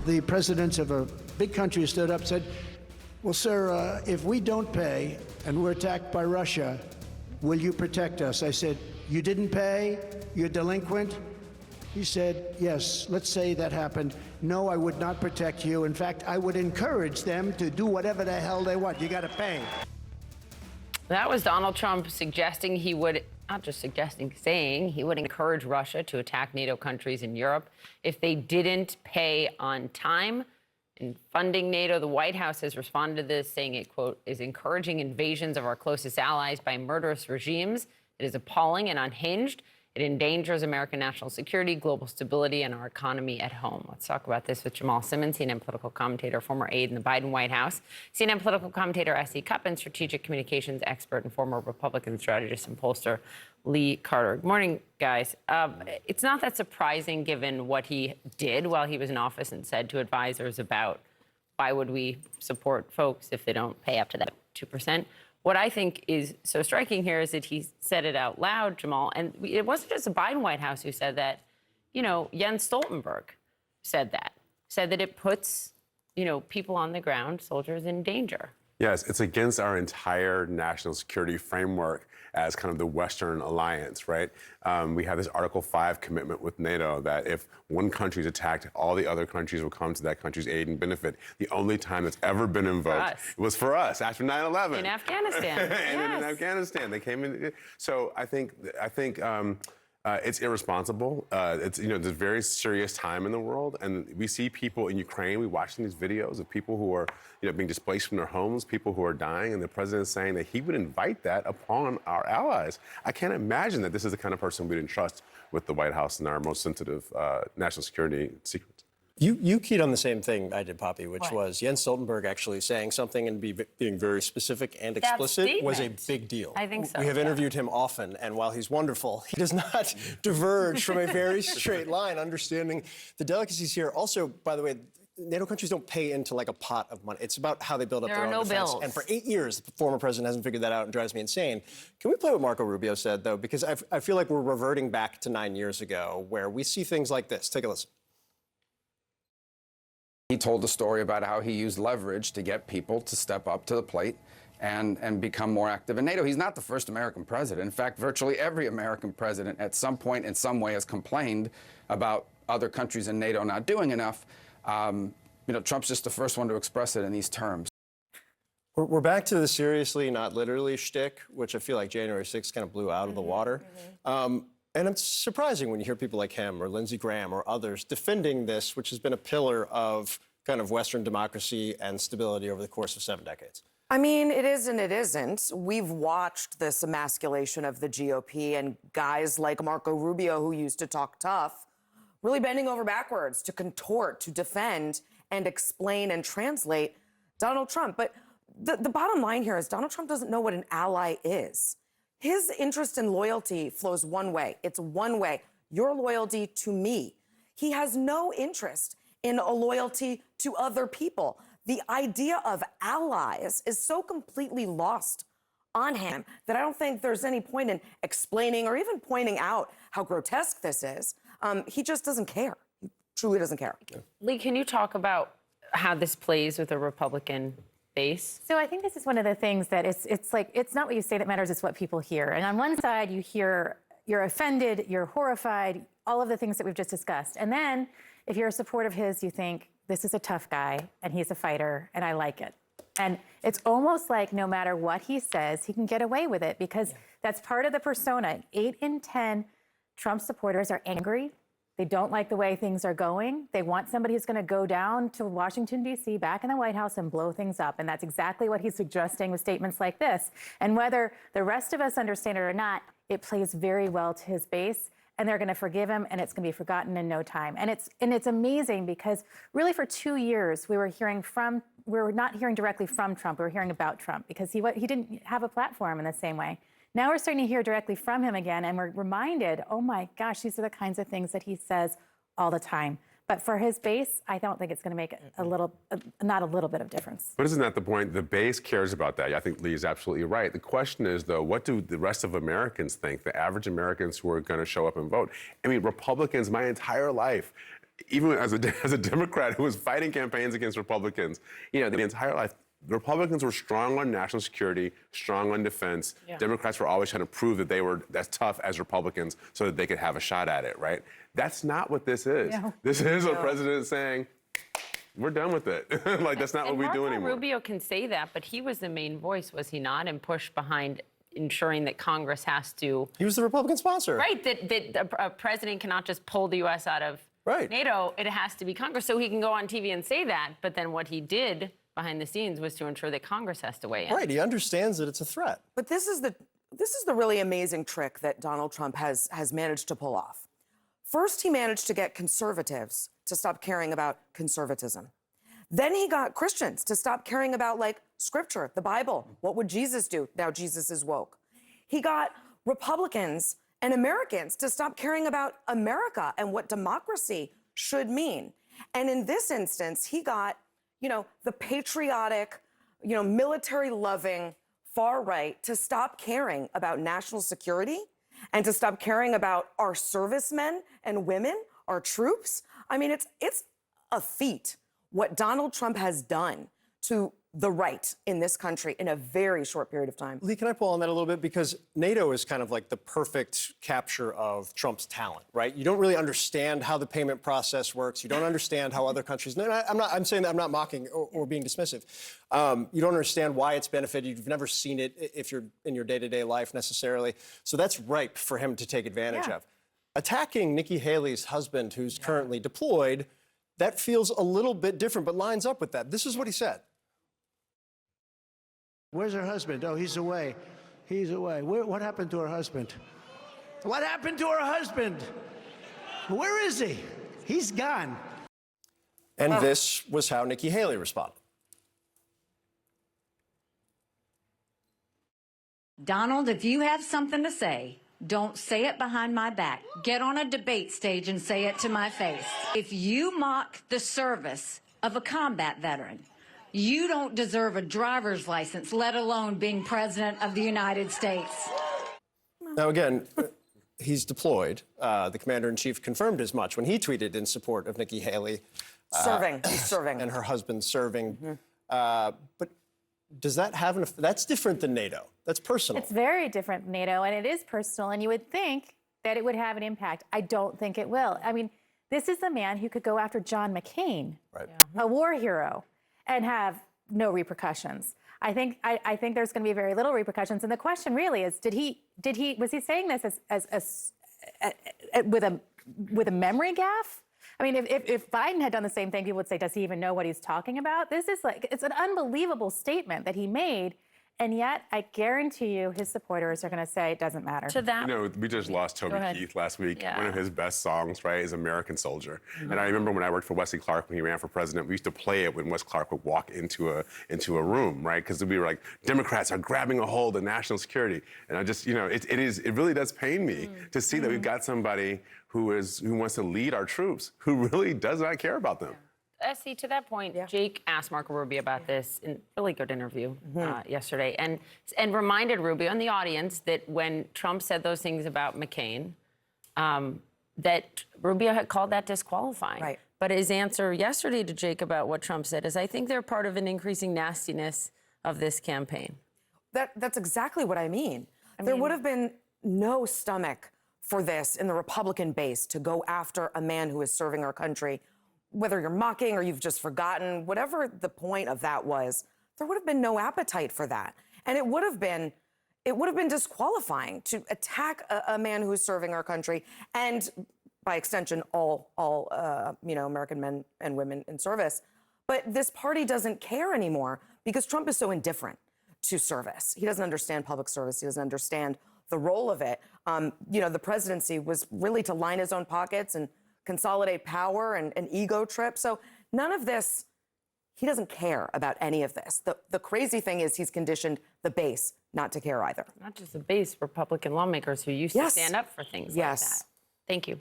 The presidents of a big country stood up and said, well, sir, if we don't pay and we're attacked by Russia, will you protect us? I said, you didn't pay? You're delinquent? He said, yes, let's say that happened. No, I would not protect you. In fact, I would encourage them to do whatever the hell they want. You got to pay. That was Donald Trump suggesting he would, not just suggesting, saying he would encourage Russia to attack NATO countries in Europe if they didn't pay on time. In funding NATO, the White House has responded to this, saying it, quote, is encouraging invasions of our closest allies by murderous regimes. It is appalling and unhinged. It endangers American national security, global stability, and our economy at home. Let's talk about this with Jamal Simmons, CNN political commentator, former aide in the Biden White House, CNN political commentator S.E. Cuppen, strategic communications expert, and former Republican strategist and pollster Lee Carter. Good morning, guys. It's not that surprising given what he did while he was in office and said to advisors about why would we support folks if they don't pay up to that 2%. What I think is so striking here is that he said it out loud, Jamal, and it wasn't just the Biden White House who said that. You know, Jens Stoltenberg said that it puts, you know, people on the ground, soldiers, in danger. Yes, it's against our entire national security framework as kind of the Western alliance, right? We have this Article 5 commitment with NATO that if one country is attacked, all the other countries will come to that country's aid and benefit. The only time that's ever been invoked was for us after 9/11. In Afghanistan. And yes. in Afghanistan, they came in. So I think it's irresponsible. It's a very serious time in the world, and we see people in Ukraine. We watching these videos of people who are being displaced from their homes, people who are dying, and the president is saying that he would invite that upon our allies. I can't imagine that this is the kind of person we didn't trust with the White House and our most sensitive national security secrets. You keyed on the same thing I did, Poppy, which was Jens Stoltenberg actually saying something and being very specific and explicit was a big deal. I think so. We have interviewed him often, and while he's wonderful, he does not diverge from a very straight line, understanding the delicacies here. Also, by the way, NATO countries don't pay into like a pot of money. It's about how they build up their own defense. Bills. And for 8 years, the former president hasn't figured that out and drives me insane. Can we play what Marco Rubio said, though? Because I feel like we're reverting back to 9 years ago, where we see things like this. Take a listen. He told a story about how he used leverage to get people to step up to the plate and become more active in NATO. He's not the first American president. In fact, virtually every American president at some point in some way has complained about other countries in NATO not doing enough. Trump's just the first one to express it in these terms. We're back to the seriously, not literally shtick, which I feel like January 6th kind of blew out of the water. And it's surprising when you hear people like him or Lindsey Graham or others defending this, which has been a pillar of kind of Western democracy and stability over the course of 7 decades. I mean, it is and it isn't. We've watched this emasculation of the GOP and guys like Marco Rubio, who used to talk tough, really bending over backwards to contort, to defend and explain and translate Donald Trump. But the bottom line here is Donald Trump doesn't know what an ally is. His interest and loyalty flows one way. It's one way. Your loyalty to me. He has no interest in a loyalty to other people. The idea of allies is so completely lost on him that I don't think there's any point in explaining or even pointing out how grotesque this is. He just doesn't care. He truly doesn't care. Lee, can you talk about how this plays with a Republican base? So I think this is one of the things that it's like, it's not what you say that matters, it's what people hear. And on one side, you hear you're offended, you're horrified, all of the things that we've just discussed. And then if you're a support of his, you think, this is a tough guy and he's a fighter and I like it. And it's almost like no matter what he says, he can get away with it because that's part of the persona. 8 in 10 Trump supporters are angry. They don't like the way things are going. They want somebody who's going to go down to Washington, D.C., back in the White House and blow things up. And that's exactly what he's suggesting with statements like this. And whether the rest of us understand it or not, it plays very well to his base. And they're going to forgive him, and it's going to be forgotten in no time. And it's amazing because really for 2 years we were not hearing directly from Trump. We were hearing about Trump because he didn't have a platform in the same way. Now we're starting to hear directly from him again, and we're reminded, oh my gosh, these are the kinds of things that he says all the time. But for his base, I don't think it's going to make not a little bit of difference. But isn't that the point? The base cares about that. I think Lee is absolutely right. The question is, though, what do the rest of Americans think, the average Americans who are going to show up and vote? I mean, Republicans, my entire life, even as a Democrat who was fighting campaigns against Republicans, the entire life, the Republicans were strong on national security, strong on defense. Yeah. Democrats were always trying to prove that they were as tough as Republicans so that they could have a shot at it, right? That's not what this is. No. This is a president saying, we're done with it. Like, that's not what we do anymore. Rubio can say that, but he was the main voice, was he not, and pushed behind ensuring that Congress has to. He was the Republican sponsor. Right, that a president cannot just pull the U.S. out of NATO. It has to be Congress. So he can go on TV and say that, but then what he did behind the scenes was to ensure that Congress has to weigh in. Right, he understands that it's a threat. But this is the really amazing trick that Donald Trump has managed to pull off. First, he managed to get conservatives to stop caring about conservatism. Then he got Christians to stop caring about, like, scripture, the Bible. What would Jesus do? Now Jesus is woke. He got Republicans and Americans to stop caring about America and what democracy should mean. And in this instance, he got, the patriotic, military-loving far right to stop caring about national security and to stop caring about our servicemen and women, our troops. I mean, it's a feat what Donald Trump has done to the right in this country in a very short period of time. Lee, can I pull on that a little bit? Because NATO is kind of like the perfect capture of Trump's talent, right? You don't really understand how the payment process works. You don't understand how other countries. No, I'm saying that I'm not mocking or being dismissive. You don't understand why it's benefited. You've never seen it if you're in your day-to-day life necessarily. So that's ripe for him to take advantage of. Attacking Nikki Haley's husband, who's currently deployed, that feels a little bit different, but lines up with that. This is what he said. Where's her husband? Oh, he's away. He's away. What happened to her husband? What happened to her husband? Where is he? He's gone. And this was how Nikki Haley responded. Donald, if you have something to say, don't say it behind my back. Get on a debate stage and say it to my face. If you mock the service of a combat veteran, you don't deserve a driver's license, let alone being president of the United States. Now, again, he's deployed. The commander-in-chief confirmed as much when he tweeted in support of Nikki Haley. He's serving. And her husband serving. But does that have an... That's different than NATO. That's personal. It's very different, NATO, and it is personal, and you would think that it would have an impact. I don't think it will. I mean, this is the man who could go after John McCain, a war hero, and have no repercussions. I think there's going to be very little repercussions. And the question really is, was he saying this with a memory gaffe? I mean, if Biden had done the same thing, people would say, does he even know what he's talking about? This is it's an unbelievable statement that he made. And yet, I guarantee you, his supporters are going to say it doesn't matter. To that, We just lost Toby Keith last week. Yeah. One of his best songs, right, is American Soldier. And I remember when I worked for Wesley Clark when he ran for president, we used to play it when Wes Clark would walk into a room, right? Because we were like, Democrats are grabbing a hold of national security. And I just, it really does pain me to see that we've got somebody who wants to lead our troops, who really does not care about them. Essie, to that point, Jake asked Marco Rubio about this in a really good interview yesterday, and reminded Rubio and the audience that when Trump said those things about McCain, that Rubio had called that disqualifying. Right. But his answer yesterday to Jake about what Trump said is, I think they're part of an increasing nastiness of this campaign. That's exactly what I mean. There would have been no stomach for this in the Republican base to go after a man who is serving our country. Whether you're mocking or you've just forgotten, whatever the point of that was, there would have been no appetite for that. And it would have been disqualifying to attack a man who's serving our country and, by extension, all American men and women in service. But this party doesn't care anymore because Trump is so indifferent to service. He doesn't understand public service. He doesn't understand the role of it. The presidency was really to line his own pockets and consolidate power and an ego trip. So none of this, he doesn't care about any of this. The crazy thing is he's conditioned the base not to care either. Not just the base, Republican lawmakers who used to stand up for things like that. Thank you.